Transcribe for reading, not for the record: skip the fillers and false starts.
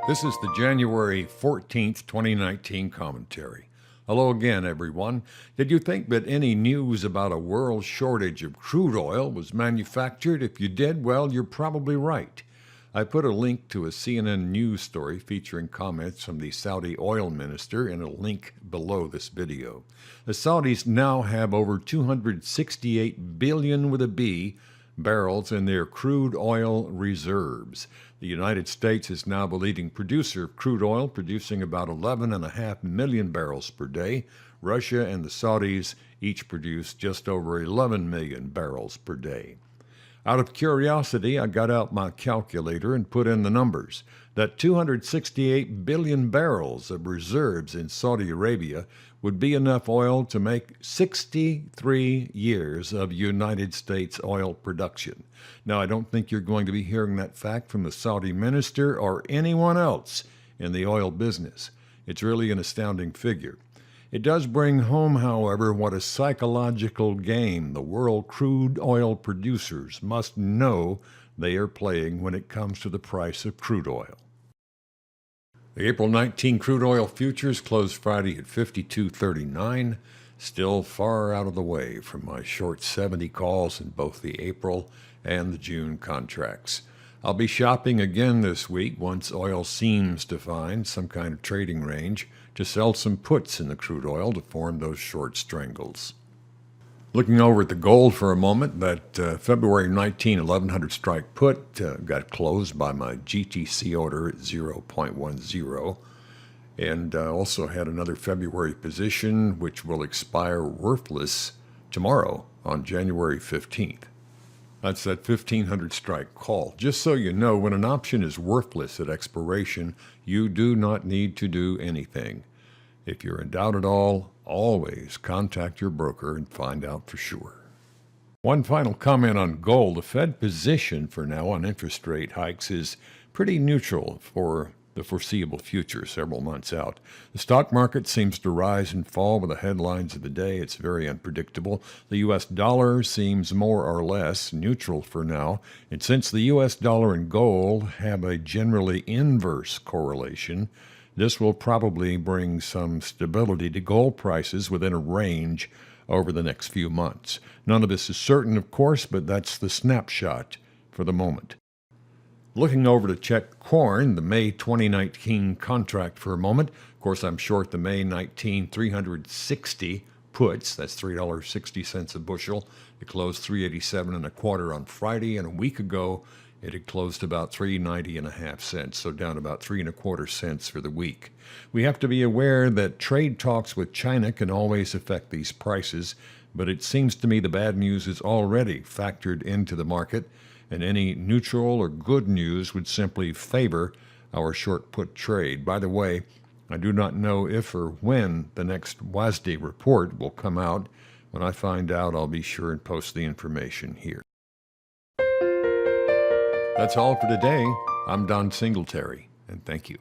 This is the January 14th, 2019 commentary. Hello again, everyone. Did you think that any news about a world shortage of crude oil was manufactured? If you did, well, you're probably right. I put a link to a CNN news story featuring comments from the Saudi oil minister in a link below this video. The Saudis now have over 268 billion with a B barrels in their crude oil reserves. The United States is now the leading producer of crude oil, producing about 11.5 million barrels per day. Russia and the Saudis each produce just over 11 million barrels per day. Out of curiosity, I got out my calculator and put in the numbers. That 268 billion barrels of reserves in Saudi Arabia would be enough oil to make 63 years of United States oil production. Now, I don't think you're going to be hearing that fact from the Saudi minister or anyone else in the oil business. It's really an astounding figure. It does bring home, however, what a psychological game the world crude oil producers must know they are playing when it comes to the price of crude oil. The April 19 crude oil futures closed Friday at $52.39, still far out of the way from my short 70 calls in both the April and the June contracts. I'll be shopping again this week once oil seems to find some kind of trading range to sell some puts in the crude oil to form those short strangles. Looking over at the gold for a moment, that February 19 1100 strike put got closed by my GTC order at 0.10 and also had another February position which will expire worthless tomorrow on January 15th. That's that 1500 strike call. Just so you know, when an option is worthless at expiration, you do not need to do anything. If you're in doubt at all, always contact your broker and find out for sure. One final comment on gold. The Fed position for now on interest rate hikes is pretty neutral for the foreseeable future, several months out. The stock market seems to rise and fall with the headlines of the day. It's very unpredictable. The U.S. dollar seems more or less neutral for now. And since the U.S. dollar and gold have a generally inverse correlation, this will probably bring some stability to gold prices within a range over the next few months. None of this is certain, of course, but that's the snapshot for the moment. Looking over to check corn, the May 2019 contract for a moment. Of course, I'm short the May 19 360 puts. That's $3.60 a bushel. It closed $3.87 on Friday, and a week ago it had closed about $3.90, so down about 3.25 cents for the week. We have to be aware that trade talks with China can always affect these prices, but it seems to me the bad news is already factored into the market, and any neutral or good news would simply favor our short put trade. By the way, I do not know if or when the next WASDE report will come out. When I find out, I'll be sure and post the information here. That's all for today. I'm Don Singletary, and thank you.